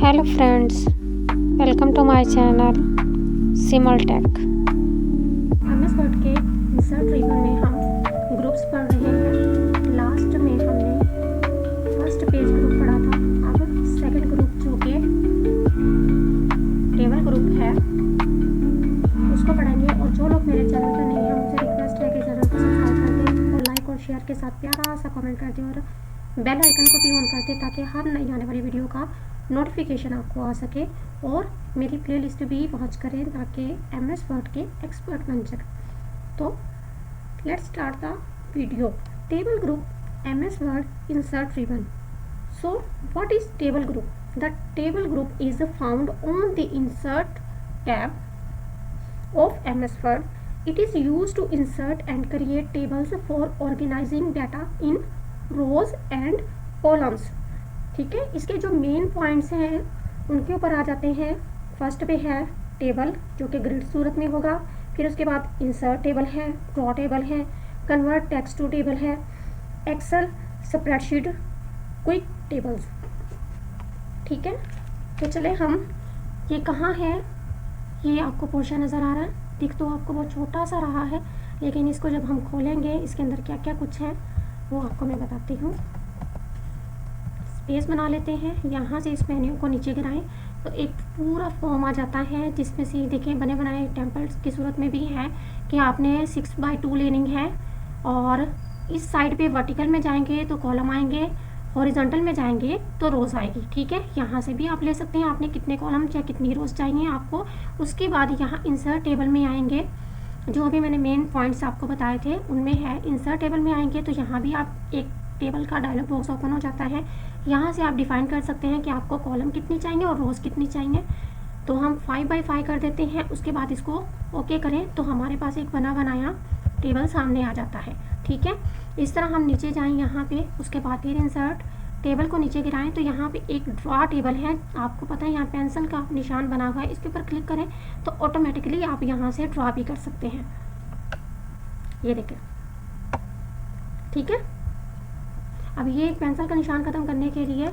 Hello friends, welcome to my channel Simaltech. MS Word के insert ribbon में हम groups पढ़ रहे हैं। लास्ट में हमने फर्स्ट पेज ग्रुप पढ़ा था। अब सेकंड ग्रुप जो कि टेबल ग्रुप है उसको पढ़ेंगे। और जो लोग मेरे चैनल पर नहीं हैं मुझे रिक्वेस्ट है कि चैनल को सब्सक्राइब कर दें और लाइक और शेयर के साथ प्यारा सा कमेंट कर दें और बेल आइकन को भी ऑन कर दें ताकि हर नई आने वाली वीडियो का नोटिफिकेशन आपको आ सके और मेरी प्लेलिस्ट भी वॉच करें ताकि एमएस वर्ड के एक्सपर्ट बन सकें। तो let's start the video. Table group MS word insert ribbon. So what is table group? The table group is found on the insert tab of MS Word. It is used to insert and create tables for organizing data in rows and columns. ठीक है, इसके जो main points हैं उनके ऊपर आ जाते हैं। First पे है टेबल जो कि ग्रिड सूरत में होगा, फिर उसके बाद इंसर्ट टेबल है, ड्रॉ टेबल है, कन्वर्ट टेक्स्ट टू टेबल है, एक्सेल, स्प्रेडशीट, क्विक टेबल्स। ठीक है, तो चले हम, ये कहाँ है, ये आपको पोर्शन नज़र आ रहा है, दिख तो आपको बहुत छोटा सा रहा है, लेकिन इसको जब हम खोलेंगे इसके अंदर क्या क्या कुछ है वो आपको मैं बताती हूँ। स्पेस बना लेते हैं, यहाँ से इस मेन्यू को नीचे गिराएं तो एक पूरा फॉर्म आ जाता है जिसमें से देखें बने बनाए टेम्पल्स की सूरत में भी है कि आपने 6x2 लेनी है। और इस साइड पे वर्टिकल में जाएंगे तो कॉलम आएंगे, हॉरिजॉन्टल में जाएंगे तो रोज़ आएगी। ठीक है, यहाँ से भी आप ले सकते हैं, आपने कितने कॉलम या कितनी रोज़ चाहिए आपको। उसके बाद यहाँ इंसर्ट टेबल में आएंगे, जो अभी मैंने मेन पॉइंट्स आपको बताए थे उनमें है। इंसर्ट टेबल में आएंगे तो यहाँ भी आप एक टेबल का डायलॉग बॉक्स ओपन हो जाता है। यहाँ से आप डिफाइन कर सकते हैं कि आपको कॉलम कितनी चाहिए और रोज़ कितनी चाहिए। तो हम 5x5 कर देते हैं। उसके बाद इसको ओके करें तो हमारे पास एक बना बनाया टेबल सामने आ जाता है। ठीक है, इस तरह हम नीचे जाएं यहाँ पे, उसके बाद फिर इंसर्ट टेबल को नीचे गिराएं तो यहाँ पे एक ड्रॉ टेबल है। आपको पता है यहाँ पेंसिल का निशान बना हुआ है, इसके ऊपर क्लिक करें तो ऑटोमेटिकली आप यहाँ से ड्रॉ भी कर सकते हैं। ये देखें, ठीक है। अब ये पेंसिल का निशान ख़त्म करने के लिए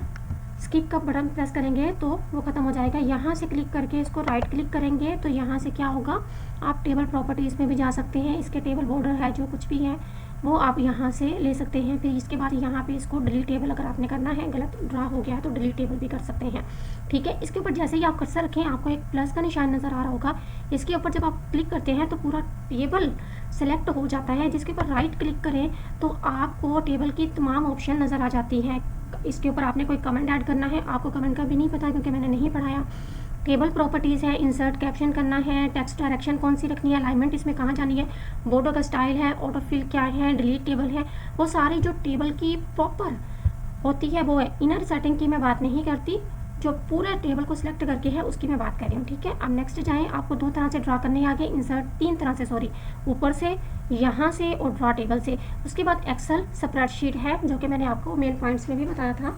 स्किप का बटन प्रेस करेंगे तो वो ख़त्म हो जाएगा। यहाँ से क्लिक करके इसको राइट क्लिक करेंगे तो यहाँ से क्या होगा, आप टेबल प्रॉपर्टीज़ में भी जा सकते हैं। इसके टेबल बॉर्डर है जो कुछ भी है वो आप यहाँ से ले सकते हैं। फिर इसके बाद यहाँ पे इसको डिलीट टेबल अगर आपने करना है, गलत ड्रा हो गया है तो डिलीट टेबल भी कर सकते हैं। ठीक है, इसके ऊपर जैसे ही आप कर्सर रखें आपको एक प्लस का निशान नज़र आ रहा होगा। इसके ऊपर जब आप क्लिक करते हैं तो पूरा टेबल सेलेक्ट हो जाता है। जिसके ऊपर राइट क्लिक करें तो आपको टेबल की तमाम ऑप्शन नज़र आ जाती हैं। इसके ऊपर आपने कोई कमेंट ऐड करना है, आपको कमेंट का भी नहीं पता क्योंकि मैंने नहीं पढ़ाया। टेबल प्रॉपर्टीज़ है, इंसर्ट कैप्शन करना है, टेक्स्ट डायरेक्शन कौन सी रखनी है, अलाइनमेंट इसमें कहाँ जानी है, बॉर्डर का स्टाइल है, ऑटो फिल क्या है, डिलीट टेबल है। वो सारी जो टेबल की प्रॉपर होती है वो है। इनर सेटिंग की मैं बात नहीं करती, जो पूरे टेबल को सिलेक्ट करके है उसकी मैं बात कर रही हूँ। ठीक है, अब नेक्स्ट जाएँ, आपको दो तरह से ड्रा करने आगे, इंसर्ट तीन तरह से, सॉरी, ऊपर से, यहाँ से और ड्रा टेबल से। उसके बाद एक्सेल स्प्रेडशीट है जो कि मैंने आपको मेन पॉइंट्स में भी बताया था।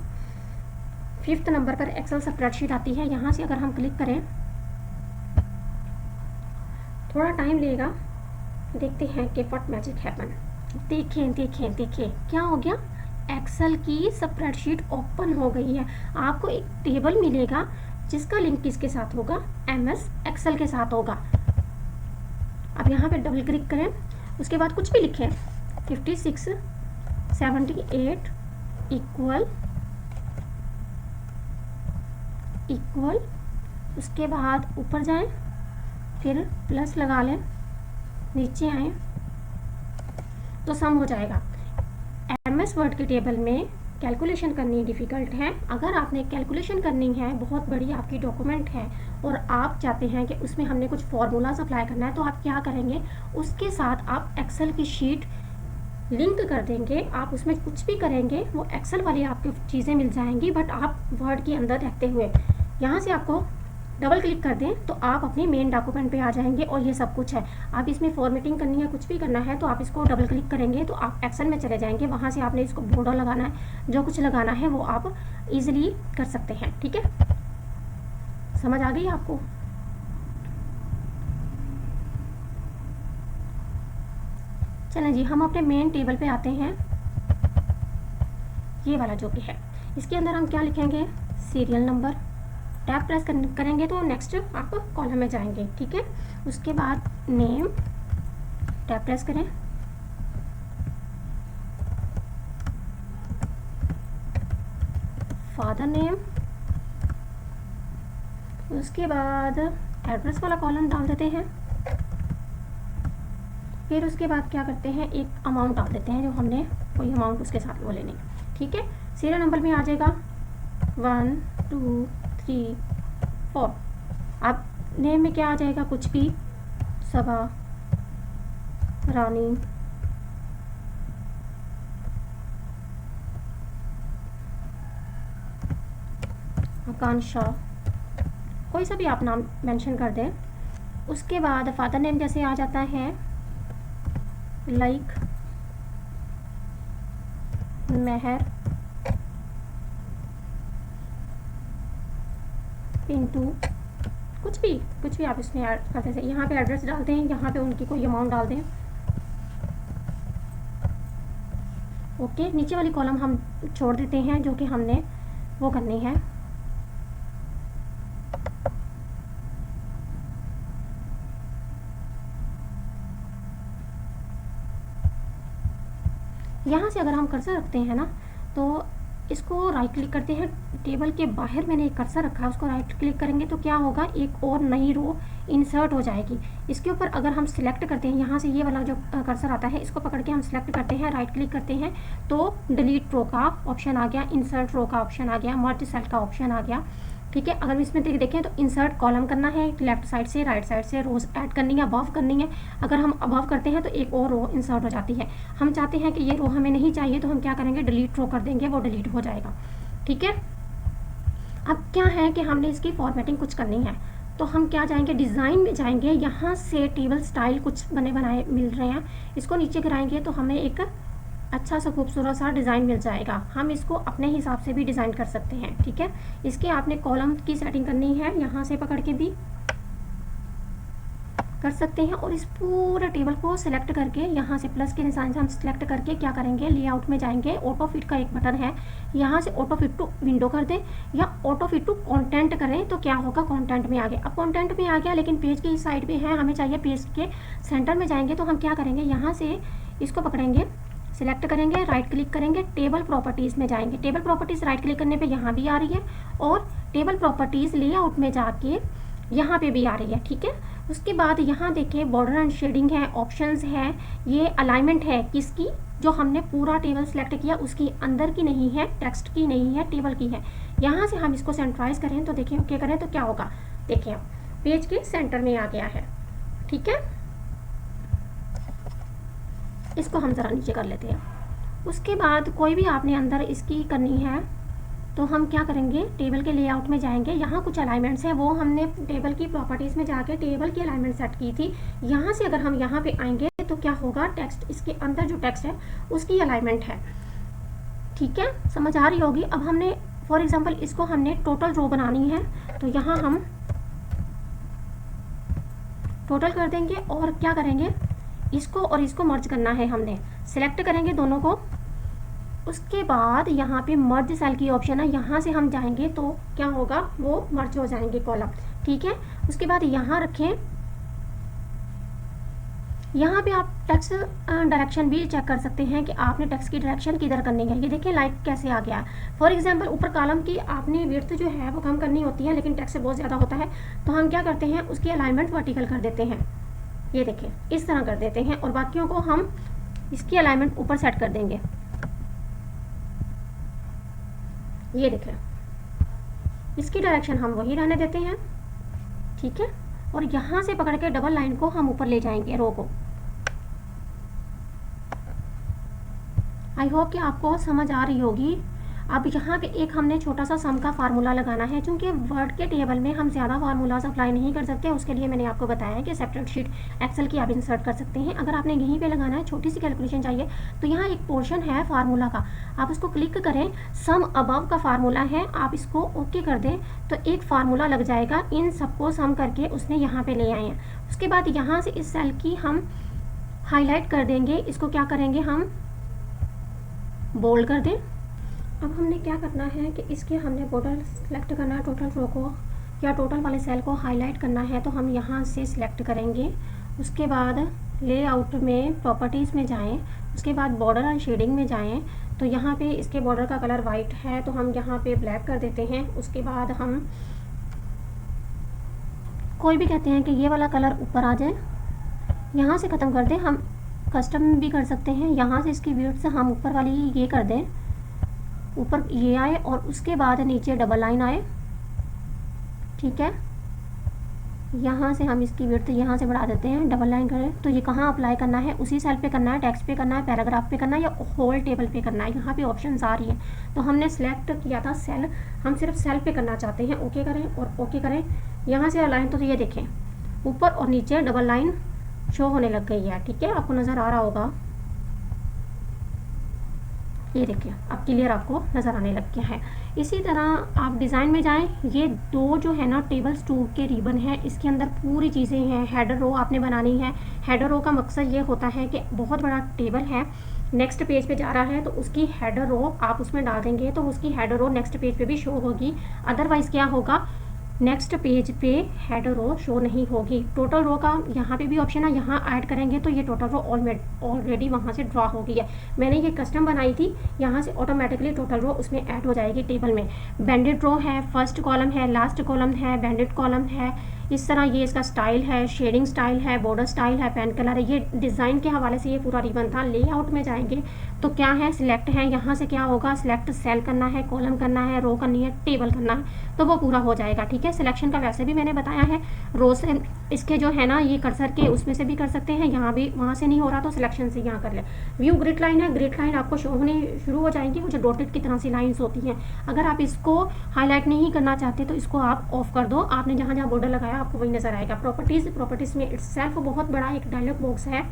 5th नंबर पर एक्सेल स्प्रेडशीट आती है। यहाँ से अगर हम क्लिक करें, थोड़ा टाइम लेगा, देखते हैं कि व्हाट मैजिक हैपन। देखें देखें देखें क्या हो गया, एक्सेल की स्प्रेडशीट ओपन हो गई है। आपको एक टेबल मिलेगा जिसका लिंक किसके साथ होगा, एमएस एक्सेल के साथ होगा। अब यहाँ पे डबल क्लिक करें, उसके बाद कुछ भी लिखें, 56 78 इक्वल, उसके बाद ऊपर जाएं, फिर प्लस लगा लें, नीचे आएँ तो सम हो जाएगा। एमएस वर्ड के टेबल में कैलकुलेशन करनी डिफ़िकल्ट है। अगर आपने कैलकुलेशन करनी है, बहुत बड़ी आपकी डॉक्यूमेंट है और आप चाहते हैं कि उसमें हमने कुछ फार्मूलाज अप्लाई करना है, तो आप क्या करेंगे, उसके साथ आप एक्सेल की शीट लिंक कर देंगे। आप उसमें कुछ भी करेंगे वो एक्सेल वाली आपको चीज़ें मिल जाएंगी, बट आप वर्ड के अंदर रहते हुए यहाँ से आपको डबल क्लिक कर दें तो आप अपने मेन डॉक्यूमेंट पे आ जाएंगे और ये सब कुछ है। आप इसमें फॉर्मेटिंग करनी है, कुछ भी करना है तो आप इसको डबल क्लिक करेंगे तो आप एक्सेल में चले जाएंगे। वहाँ से आपने इसको बॉर्डर लगाना है, जो कुछ लगाना है वो आप इजीली कर सकते हैं। ठीक है, समझ आ गई आपको? चलें जी, हम अपने मेन टेबल पे आते हैं। ये वाला जो कि है, इसके अंदर हम क्या लिखेंगे, सीरियल नंबर, टैब प्रेस करेंगे तो नेक्स्ट आप कॉलम में जाएंगे, ठीक है। उसके बाद नेम, टैब प्रेस करें, फादर नेम, उसके बाद एड्रेस वाला कॉलम डाल देते हैं। फिर उसके बाद क्या करते हैं, एक अमाउंट डाल देते हैं, जो हमने कोई अमाउंट उसके साथ वो लेने, ठीक है। सीरियल नंबर में आ जाएगा 1 2 3 4। अब नेम में क्या आ जाएगा, कुछ भी, सबा, रानी, आकांक्षा, कोई सा भी आप नाम मेंशन कर दें। उसके बाद फादर नेम जैसे आ जाता है लाइक मेहर, पिंटू, कुछ भी आप इसमें ऐड करते हैं। यहाँ पे एड्रेस डालते हैं, यहाँ पे उनकी कोई अमाउंट डाल दें। ओके, नीचे वाली कॉलम हम छोड़ देते हैं जो कि हमने वो करनी है। यहाँ से अगर हम कर्सर रखते हैं ना, तो इसको राइट क्लिक करते हैं। टेबल के बाहर मैंने एक कर्सर रखा है, उसको राइट क्लिक करेंगे तो क्या होगा, एक और नई रो इंसर्ट हो जाएगी। इसके ऊपर अगर हम सिलेक्ट करते हैं, यहाँ से ये वाला जो कर्सर आता है, इसको पकड़ के हम सिलेक्ट करते हैं, राइट क्लिक करते हैं, तो डिलीट रो का ऑप्शन आ गया, इंसर्ट रो का ऑप्शन आ गया, मर्ज सेल का ऑप्शन आ गया, ठीक है। अगर इसमें देखें तो इंसर्ट कॉलम करना है, लेफ्ट साइड से राइट साइड से रोज ऐड करनी है, अबव करनी है। अगर हम अबव करते हैं तो एक और रो इंसर्ट हो जाती है। हम चाहते हैं कि ये रो हमें नहीं चाहिए, तो हम क्या करेंगे, डिलीट रो कर देंगे, वो डिलीट हो जाएगा, ठीक है। अब क्या है कि हमने इसकी फॉर्मेटिंग कुछ करनी है, तो हम क्या जाएंगे, डिज़ाइन में जाएंगे, यहाँ से टेबल स्टाइल कुछ बने बनाए मिल रहे हैं, इसको नीचे गिराएंगे तो हमें एक अच्छा सा खूबसूरत सा डिज़ाइन मिल जाएगा। हम इसको अपने हिसाब से भी डिज़ाइन कर सकते हैं, ठीक है। इसके आपने कॉलम की सेटिंग करनी है, यहाँ से पकड़ के भी कर सकते हैं, और इस पूरे टेबल को सिलेक्ट करके यहाँ से प्लस के निशान से हम सिलेक्ट करके क्या करेंगे, लेआउट में जाएंगे, ऑटो फिट का एक बटन है, यहाँ से ऑटो फिट टू विंडो कर दें या ऑटो फिट टू कंटेंट करें, तो क्या होगा, कंटेंट में आ गया। अब कंटेंट में आ गया, लेकिन पेज की इस साइड पे है, हमें चाहिए पेज के सेंटर में जाएंगे, तो हम क्या करेंगे, यहाँ से इसको पकड़ेंगे, सिलेक्ट करेंगे, राइट क्लिक करेंगे, टेबल प्रॉपर्टीज़ में जाएंगे। टेबल प्रॉपर्टीज़ राइट क्लिक करने पे यहाँ भी आ रही है, और टेबल प्रॉपर्टीज़ लेआउट में जाके यहाँ पे भी आ रही है, ठीक है। उसके बाद यहाँ देखिए बॉर्डर एंड शेडिंग है, ऑप्शंस है, ये अलाइनमेंट है किसकी, जो हमने पूरा टेबल सेलेक्ट किया उसकी, अंदर की नहीं है, टेक्स्ट की नहीं है, टेबल की है। यहाँ से हम इसको सेंट्राइज करें तो देखिए ओके करें तो क्या होगा, देखिए पेज के सेंटर में आ गया है, ठीक है। इसको हम ज़रा नीचे कर लेते हैं। उसके बाद कोई भी आपने अंदर इसकी करनी है, तो हम क्या करेंगे, टेबल के लेआउट में जाएंगे, यहाँ कुछ अलाइनमेंट्स हैं, वो हमने टेबल की प्रॉपर्टीज़ में जाके टेबल की अलाइनमेंट सेट की थी। यहाँ से अगर हम यहाँ पे आएंगे तो क्या होगा, टेक्स्ट, इसके अंदर जो टेक्स्ट है उसकी अलाइनमेंट है, ठीक है, समझ आ रही होगी। अब हमने फॉर एग्जाम्पल इसको हमने टोटल रो बनानी है, तो यहाँ हम टोटल कर देंगे, और क्या करेंगे, इसको और इसको मर्ज करना है, हमने सिलेक्ट करेंगे दोनों को। उसके बाद यहाँ पे मर्ज सेल की ऑप्शन है, यहाँ से हम जाएंगे तो क्या होगा, वो मर्ज हो जाएंगे कॉलम, ठीक है। उसके बाद यहाँ रखें, यहाँ पे आप टेक्स्ट डायरेक्शन भी चेक कर सकते हैं कि आपने टेक्स्ट की डायरेक्शन किधर करनी है। ये देखिए लाइक कैसे आ गया। फॉर एग्जांपल ऊपर कॉलम की आपने विड्थ जो है वो कम करनी होती है, लेकिन टेक्स्ट बहुत ज़्यादा होता है, तो हम क्या करते हैं, उसकी अलाइनमेंट वर्टिकल कर देते हैं, ये देखिए इस तरह कर देते हैं, और बाकियों को हम इसकी अलाइनमेंट ऊपर सेट कर देंगे, ये देखिए इसकी डायरेक्शन हम वही रहने देते हैं, ठीक है। और यहाँ से पकड़ के डबल लाइन को हम ऊपर ले जाएंगे, रो को। आई होप कि आपको समझ आ रही होगी। अब यहाँ पे एक हमने छोटा सा सम का फार्मूला लगाना है, क्योंकि वर्ड के टेबल में हम ज़्यादा फार्मूलाज अप्लाई नहीं कर सकते, उसके लिए मैंने आपको बताया है कि सेपरेट शीट एक्सेल की आप इंसर्ट कर सकते हैं। अगर आपने यहीं पे लगाना है, छोटी सी कैलकुलेशन चाहिए, तो यहाँ एक पोर्शन है फार्मूला का, आप उसको क्लिक करें, सम अबव का फार्मूला है, आप इसको ओके कर दें तो एक फार्मूला लग जाएगा। इन सबको सम करके उसने यहाँ पर ले आए हैं। उसके बाद यहाँ से इस सेल की हम हाईलाइट कर देंगे, इसको क्या करेंगे, हम बोल्ड कर दें। अब हमने क्या करना है कि इसके हमने बॉर्डर सेलेक्ट करना है, टोटल रो को या टोटल वाले सेल को हाईलाइट करना है तो हम यहाँ से सिलेक्ट करेंगे। उसके बाद लेआउट में प्रॉपर्टीज़ में जाएं, उसके बाद बॉर्डर एंड शेडिंग में जाएं। तो यहाँ पे इसके बॉर्डर का कलर वाइट है तो हम यहाँ पे ब्लैक कर देते हैं। उसके बाद हम कोई भी कहते हैं कि ये वाला कलर ऊपर आ जाए, यहाँ से ख़त्म कर दें। हम कस्टम भी कर सकते हैं, यहाँ से इसकी विड्थ हम ऊपर वाली ये कर दें, ऊपर ये आए और उसके बाद नीचे डबल लाइन आए। ठीक है, यहाँ से हम इसकी विड्थ यहाँ से बढ़ा देते हैं, डबल लाइन करें। तो ये कहाँ अप्लाई करना है, उसी सेल पे करना है, टेक्स्ट पे करना है, पैराग्राफ पे करना है या होल टेबल पे करना है। यहाँ पे ऑप्शंस आ रही है। तो हमने सेलेक्ट किया था सेल, हम सिर्फ सेल पे करना चाहते हैं। ओके करें और ओके करें। यहाँ से अलाइन तो ये देखें ऊपर और नीचे डबल लाइन शो होने लग गई है। ठीक है, आपको नज़र आ रहा होगा, ये देखिए अब क्लियर आपको नज़र आने लग गया है। इसी तरह आप डिज़ाइन में जाएं। ये दो जो है ना टेबल्स 2 के रिबन है, इसके अंदर पूरी चीज़ें हैं। हेडर रो आपने बनानी है। हेडर रो का मकसद ये होता है कि बहुत बड़ा टेबल है, नेक्स्ट पेज पे जा रहा है तो उसकी हेडर रो आप उसमें डाल देंगे तो उसकी हेडर रो नेक्स्ट पेज पे भी शो होगी। अदरवाइज़ क्या होगा, नेक्स्ट पेज पे हेडर रो शो नहीं होगी। टोटल रो का यहाँ पे भी ऑप्शन है, यहाँ ऐड करेंगे तो ये टोटल रो ऑलरेडी वहाँ से ड्रॉ हो गई है। मैंने ये कस्टम बनाई थी, यहाँ से ऑटोमेटिकली टोटल रो उसमें ऐड हो जाएगी टेबल में। बैंडेड रो है, फर्स्ट कॉलम है, लास्ट कॉलम है, बैंडेड कॉलम है। इस तरह ये इसका स्टाइल है, शेडिंग स्टाइल है, बॉर्डर स्टाइल है, पेन कलर है। ये डिज़ाइन के हवाले से ये पूरा रिबन था। लेआउट में जाएंगे तो क्या है, सिलेक्ट है, यहाँ से क्या होगा, सिलेक्ट सेल करना है, कॉलम करना है, रो करनी है, टेबल करना है, तो वो पूरा हो जाएगा। ठीक है, सिलेक्शन का वैसे भी मैंने बताया है, रो से इसके जो है ना ये कर्सर के उसमें से भी कर सकते हैं, यहाँ भी वहाँ से नहीं हो रहा तो सिलेक्शन से यहाँ कर ले। व्यू ग्रिड लाइन है, ग्रिड लाइन आपको शो होने शुरू हो जाएंगी, वो जो डॉटेड की तरह सी लाइन्स होती हैं। अगर आप इसको हाईलाइट नहीं करना चाहते तो इसको आप ऑफ कर दो। आपने जहाँ जहाँ बॉर्डर लगाया आपको वही नजर आएगा। प्रॉपर्टीज़ में इट्सेल्फ बहुत बड़ा एक डायलॉग बॉक्स है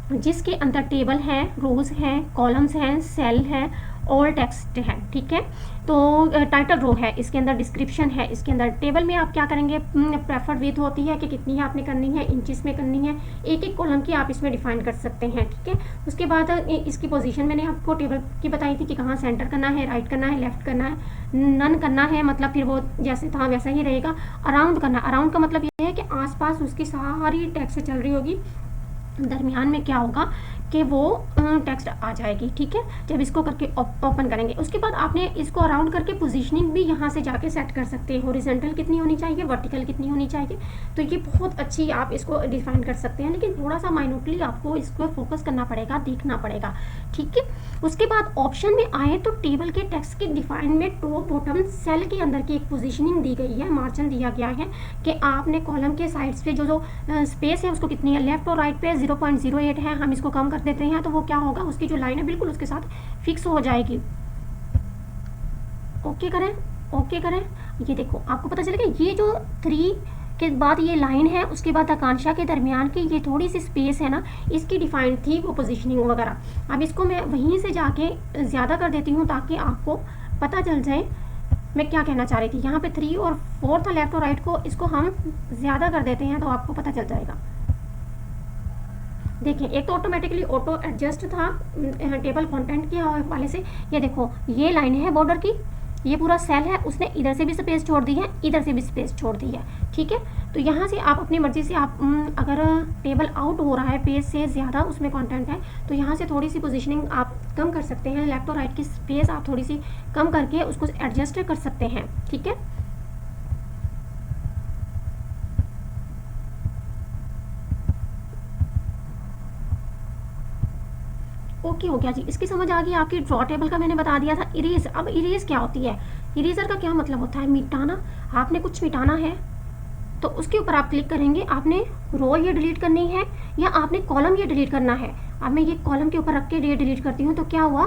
जिसके अंदर टेबल है, रोज है, कॉलम्स हैं, सेल है, ऑल टेक्स्ट है। ठीक है, तो टाइटल रो है, इसके अंदर डिस्क्रिप्शन है, इसके अंदर टेबल में आप क्या करेंगे, प्रेफर्ड विड्थ होती है कि कितनी आपने करनी है, इंचेस में करनी है, एक एक कॉलम की आप इसमें डिफाइन कर सकते हैं। ठीक है, उसके बाद इसकी पोजीशन मैंने आपको टेबल की बताई थी कि कहाँ सेंटर करना है, राइट करना है, लेफ्ट करना है, नन करना है, मतलब फिर वो जैसे था वैसा ही रहेगा। अराउंड करना, अराउंड का मतलब ये है कि आसपास उसकी सारी टेक्स्ट चल रही होगी, दरमियान में क्या होगा कि वो टेक्स्ट आ जाएगी। ठीक है, जब इसको करके ओपन करेंगे उसके बाद आपने इसको अराउंड करके पोजीशनिंग भी यहाँ से जाके सेट कर सकते हैं। हॉरिजॉन्टल कितनी होनी चाहिए, वर्टिकल कितनी होनी चाहिए, तो ये बहुत अच्छी आप इसको डिफाइन कर सकते हैं। लेकिन थोड़ा सा माइन्यूटली आपको इसको फोकस करना पड़ेगा, देखना पड़ेगा। ठीक है, उसके बाद ऑप्शन में आए तो टेबल के टेक्स्ट के डिफाइन में टॉप बॉटम सेल के अंदर की एक पोजीशनिंग दी गई है, मार्जिन दिया गया है कि आपने कॉलम के साइड्स पे जो स्पेस है उसको कितनी है, लेफ्ट और राइट पे 0.08 है, हम इसको कम कर देते हैं तो वो क्या होगा, उसकी जो लाइन है बिल्कुल उसके साथ फिक्स हो जाएगी। ओके करें, ओके करें। ये देखो आपको पता चलेगा ये जो 3 के बाद ये लाइन है, उसके बाद आकांक्षा के दरमियान की ये थोड़ी सी स्पेस है ना, इसकी डिफाइंड थी वो पोजीशनिंग वगैरह। अब इसको मैं वहीं से जाके ज़्यादा कर देती हूँ ताकि आपको पता चल जाए मैं क्या कहना चाह रही थी। यहाँ पे 3 और 4 था लेफ्ट और राइट को, इसको हम ज़्यादा कर देते हैं तो आपको पता चल जाएगा। देखिए एक तो ऑटोमेटिकली ऑटो एडजस्ट था टेबल कंटेंट के हवाले से। ये देखो ये लाइन है बॉर्डर की, ये पूरा सेल है, उसने इधर से भी स्पेस छोड़ दी है, इधर से भी स्पेस छोड़ दी है। ठीक है, तो यहाँ से आप अपनी मर्जी से आप अगर टेबल आउट हो रहा है पेज से ज़्यादा उसमें कंटेंट है तो यहाँ से थोड़ी सी पोजीशनिंग आप कम कर सकते हैं, लेफ्ट और राइट की स्पेस आप थोड़ी सी कम करके उसको एडजस्ट कर सकते हैं। ठीक है, ओके हो गया जी। इसकी समझ आ गई आपकी। ड्रॉ टेबल का मैंने बता दिया था। इरेज, अब इरेज क्या होती है, इरेजर का क्या मतलब होता है, मिटाना। आपने कुछ मिटाना है तो उसके ऊपर आप क्लिक करेंगे, आपने रो ये डिलीट करनी है या आपने कॉलम ये डिलीट करना है। अब मैं ये कॉलम के ऊपर रख के ये डिलीट करती हूँ तो क्या हुआ,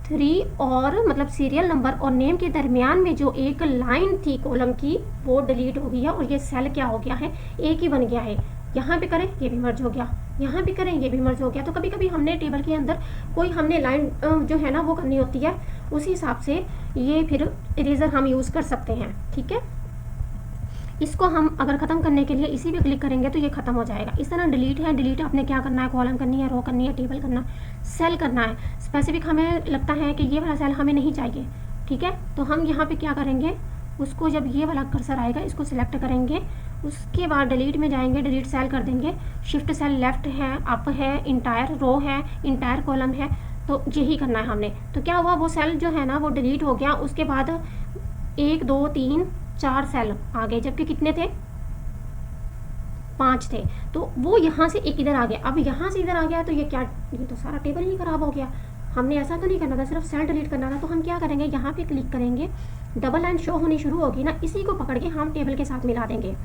3 और मतलब सीरियल नंबर और नेम के दरमियान में जो एक लाइन थी कॉलम की वो डिलीट हो गई है और ये सेल क्या हो गया है, एक ही बन गया है। यहाँ पे करें ये भी मर्ज हो गया, यहाँ भी करें ये भी मर्ज हो गया। तो कभी कभी हमने टेबल के अंदर कोई हमने लाइन जो है ना वो करनी होती है, उसी हिसाब से ये फिर इरेजर हम यूज़ कर सकते हैं। ठीक है, इसको हम अगर ख़त्म करने के लिए इसी पे क्लिक करेंगे तो ये ख़त्म हो जाएगा। इस तरह डिलीट है, डिलीट आपने क्या करना है, कॉलम करनी है, रो करनी है, टेबल करना, सेल करना है। स्पेसिफिक हमें लगता है कि ये वाला सेल हमें नहीं चाहिए, ठीक है, तो हम यहाँ पे क्या करेंगे, उसको जब ये वाला कर्सर आएगा इसको सिलेक्ट करेंगे, उसके बाद डिलीट में जाएंगे, डिलीट सेल कर देंगे, शिफ्ट सेल लेफ्ट है, अप है, इंटायर रो है, इंटायर कॉलम है, तो यही करना है हमने। तो क्या हुआ, वो सेल जो है ना वो डिलीट हो गया। उसके बाद 1 2 3 4 सेल आ गए, जबकि कितने थे, 5 थे। तो वो यहाँ से एक इधर आ गया। अब यहाँ से इधर आ गया तो ये क्या, ये तो सारा टेबल ही खराब हो गया। हमने ऐसा तो नहीं करना था, सिर्फ सेल डिलीट करना था। तो हम क्या करेंगे, यहाँ पे क्लिक करेंगे, डबल लाइन शो होनी शुरू होगी ना, इसी को पकड़ के हम टेबल के साथ मिला देंगे।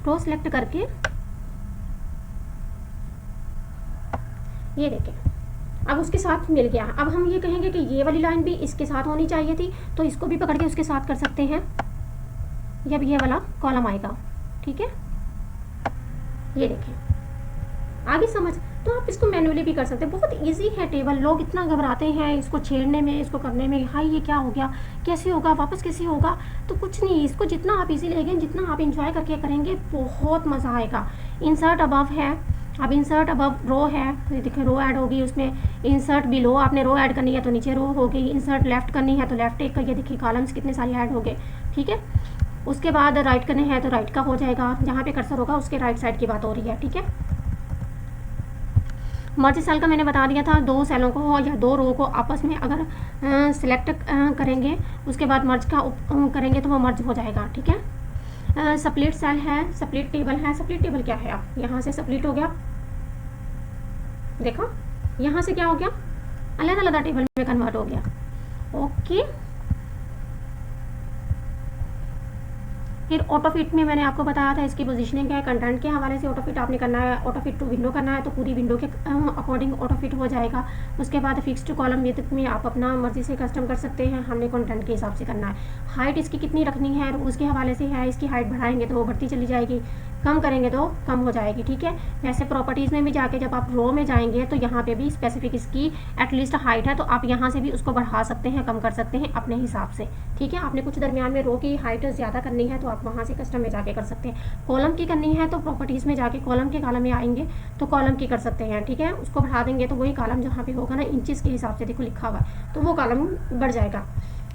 रो सेलेक्ट करके ये देखें, अब उसके साथ मिल गया। अब हम ये कहेंगे कि ये वाली लाइन भी इसके साथ होनी चाहिए थी, तो इसको भी पकड़ के उसके साथ कर सकते हैं जब ये वाला कॉलम आएगा। ठीक है, ये देखें, आगे समझ। तो आप इसको मैन्युअली भी कर सकते हैं, बहुत इजी है टेबल। लोग इतना घबराते हैं इसको छेड़ने में, इसको करने में, हाय ये क्या हो गया, कैसे होगा, वापस कैसे होगा। तो कुछ नहीं, इसको जितना आप इजी लेंगे, जितना आप इंजॉय करके करेंगे, बहुत मज़ा आएगा। इंसर्ट अबव है, अब इंसर्ट अबव रो है, ये देखिए रो ऐड होगी उसमें। इंसर्ट बिलो, आपने रो ऐड करनी है तो नीचे रो होगी। इंसर्ट लेफ्ट करनी है तो लेफ्ट एक का, ये देखिए कॉलम्स कितने सारे ऐड हो गए। ठीक है, उसके बाद राइट करने हैं तो राइट का हो जाएगा, जहाँ पे कर्सर होगा उसके राइट साइड की बात हो रही है। ठीक है, मर्ज सेल का मैंने बता दिया था, 2 सेलों को या 2 रो को आपस में अगर सिलेक्ट करेंगे, उसके बाद मर्ज का करेंगे तो वो मर्ज हो जाएगा। ठीक है, स्प्लिट सेल है, स्प्लिट टेबल है। स्प्लिट टेबल क्या है, आप यहाँ से स्प्लिट हो गया, देखो यहाँ से क्या हो गया, अलग अलग टेबल में कन्वर्ट हो गया। ओके, फिर ऑटो फिट में मैंने आपको बताया था इसकी पोजीशनिंग है, कंटेंट के हवाले से ऑटो फिट आपने करना है। ऑटो फिट टू विंडो करना है तो पूरी विंडो के अकॉर्डिंग ऑटो फिट हो जाएगा। उसके बाद फिक्स्ड कॉलम विड्थ में आप अपना मर्जी से कस्टम कर सकते हैं, हमने कंटेंट के हिसाब से करना है। हाइट इसकी कितनी रखनी है उसके हवाले से है, इसकी हाइट बढ़ाएंगे तो वो बढ़ती चली जाएगी, कम करेंगे तो कम हो जाएगी। ठीक है, वैसे प्रॉपर्टीज़ में भी जाके जब आप रो में जाएंगे तो यहाँ पे भी स्पेसिफिक इसकी एटलीस्ट हाइट है, तो आप यहाँ से भी उसको बढ़ा सकते हैं, कम कर सकते हैं अपने हिसाब से। ठीक है, आपने कुछ दरमियान में रो की हाइट ज़्यादा करनी है तो आप वहाँ से कस्टम में जाके कर सकते हैं। कॉलम की करनी है तो प्रॉपर्टीज़ में जाके कॉलम के कॉलम में आएंगे तो कॉलम की कर सकते हैं। ठीक है, उसको बढ़ा देंगे तो वही कॉलम जहाँ पे होगा ना इंचेस के हिसाब से, देखो लिखा हुआ है, तो वो कॉलम बढ़ जाएगा।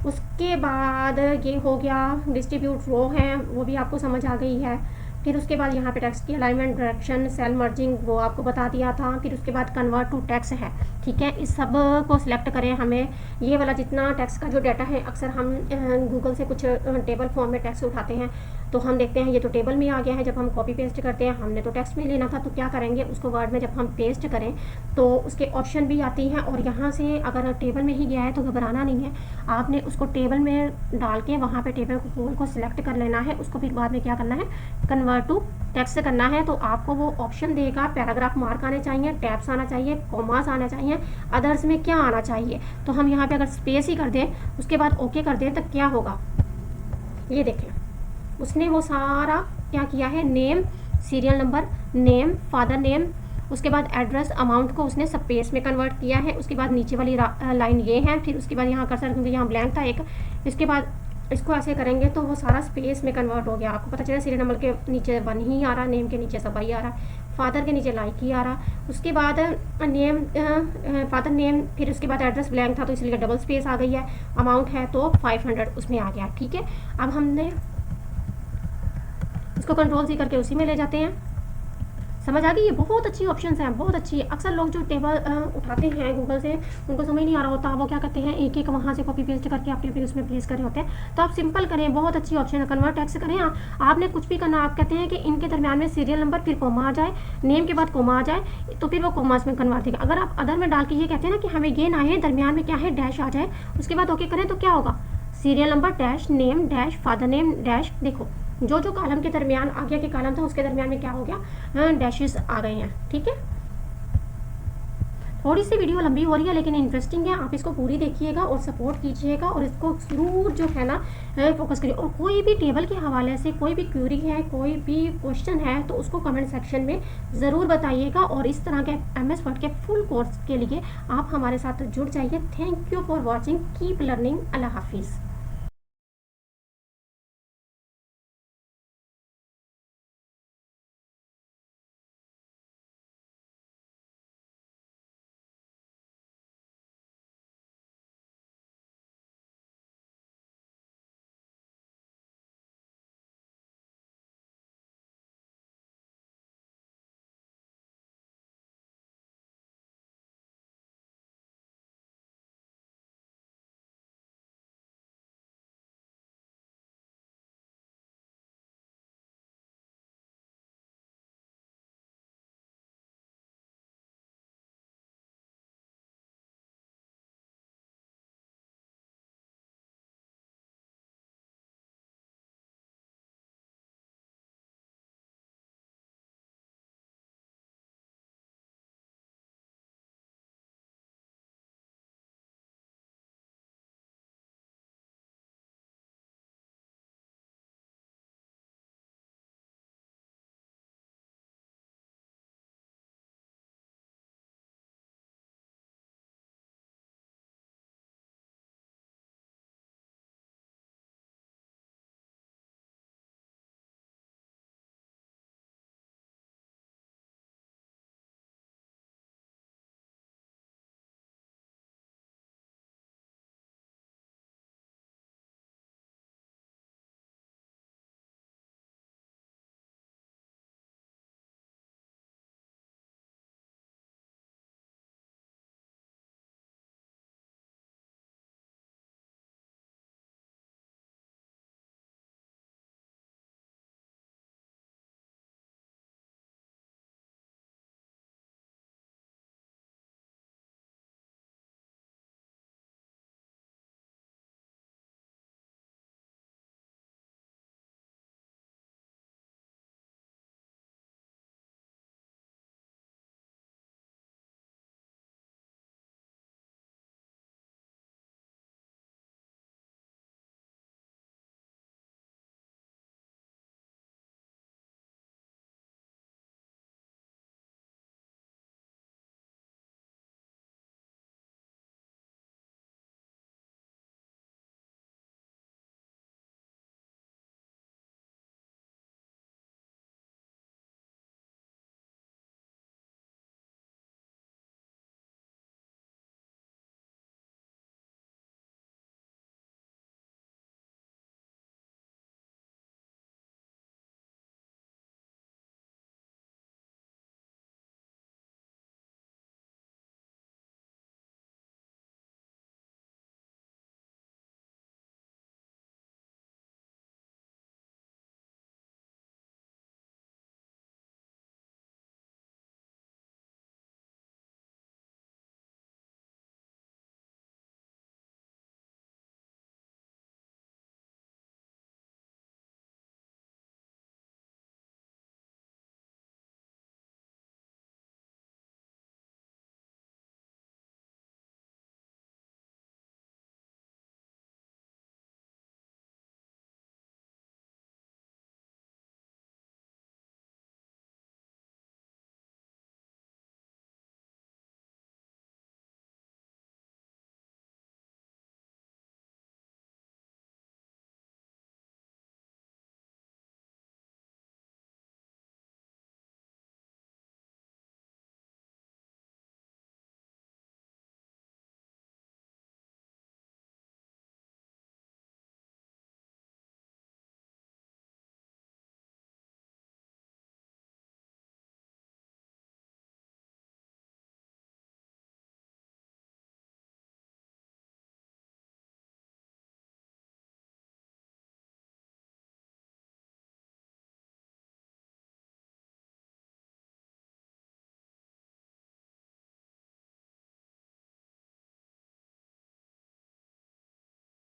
उसके बाद ये हो गया डिस्ट्रीब्यूट रो है, वो भी आपको समझ आ गई है। फिर उसके बाद यहाँ पे टेक्स्ट की अलाइनमेंट, डायरेक्शन, सेल मर्जिंग वो आपको बता दिया था। फिर उसके बाद कन्वर्ट टू टेक्स्ट है। ठीक है, इस सब को सिलेक्ट करें। हमें ये वाला जितना टेक्स्ट का जो डाटा है, अक्सर हम गूगल से कुछ टेबल फॉर्म में टेक्स्ट उठाते हैं तो हम देखते हैं ये तो टेबल में आ गया है। जब हम कॉपी पेस्ट करते हैं, हमने तो टेक्स्ट में लेना था, तो क्या करेंगे उसको वर्ड में जब हम पेस्ट करें तो उसके ऑप्शन भी आती हैं। और यहाँ से अगर टेबल में ही गया है तो घबराना नहीं है, आपने उसको टेबल में डाल के वहाँ पे टेबल को सिलेक्ट कर लेना है। उसको फिर बाद में क्या करना है, कन्वर्ट टू टेक्स्ट करना है। तो आपको वो ऑप्शन देगा, पैराग्राफ मार्क आने चाहिए, टैब्स आना चाहिए, कॉमास आना चाहिए, अदर्स में क्या आना चाहिए। तो हम यहाँ पे अगर स्पेस ही कर दें, उसके बाद ओके कर दें, तो क्या होगा, ये देखें उसने वो सारा क्या किया है, name, serial number, name, father name, उसके बाद एड्रेस, अमाउंट को उसने स्पेस में कन्वर्ट किया है। उसके बाद नीचे वाली लाइन ये है, फिर उसके बाद यहाँ कर्सर, क्योंकि यहाँ ब्लैंक था एक, इसके बाद इसको ऐसे करेंगे तो वो सारा स्पेस में कन्वर्ट हो गया। आपको पता चला सीरियल नंबर के नीचे 1 ही आ रहा, नेम के नीचे सब ही आ रहा, फादर के नीचे लाइक ही आ रहा। उसके बाद नेम, फादर नेम, फिर उसके बाद एड्रेस ब्लैंक था तो इसलिए डबल स्पेस आ गई है। अमाउंट है तो 500 उसमें आ गया। ठीक है, अब हमने इसको कंट्रोल सी करके उसी में ले जाते हैं। समझ आ गई, ये बहुत अच्छी ऑप्शन हैं, बहुत अच्छी। अक्सर लोग जो टेबल उठाते हैं गूगल से, उनको समझ नहीं आ रहा होता, वो क्या करते हैं एक एक वहाँ से कॉपी पेस्ट करके अपने उसमें प्लेस करे होते हैं। तो आप सिंपल करें, बहुत अच्छी ऑप्शन है, कन्वर्ट टेक्स्ट करें। आपने कुछ भी करना, आप कहते हैं कि इनके दरमियान में सीरियल नंबर फिर कोमा आ जाए, नेम के बाद कोमा आ जाए, तो फिर वो कोमास में कन्वर्ट देगा। अगर आप अदर में डाल के ये कहते हैं ना कि हमें ये ना है, दरमियान में क्या है, डैश आ जाए, उसके बाद ओके करें तो क्या होगा, serial number dash name dash father name dash, देखो जो जो कॉलम के दरमियान आगे के कॉलम था उसके दरमियान में क्या हो गया, डैशेस आ गए हैं। ठीक है, थोड़ी सी वीडियो लंबी हो रही है लेकिन इंटरेस्टिंग है, आप इसको पूरी देखिएगा और सपोर्ट कीजिएगा और इसको जरूर जो है ना फोकस करिए। और कोई भी टेबल के हवाले से कोई भी क्वेरी है, कोई भी क्वेश्चन है तो उसको कमेंट सेक्शन में ज़रूर बताइएगा। और इस तरह के MS वर्ड के फुल कोर्स के लिए आप हमारे साथ जुड़ जाइए। Thank you for watching, keep learning, अल्लाह हाफिज़।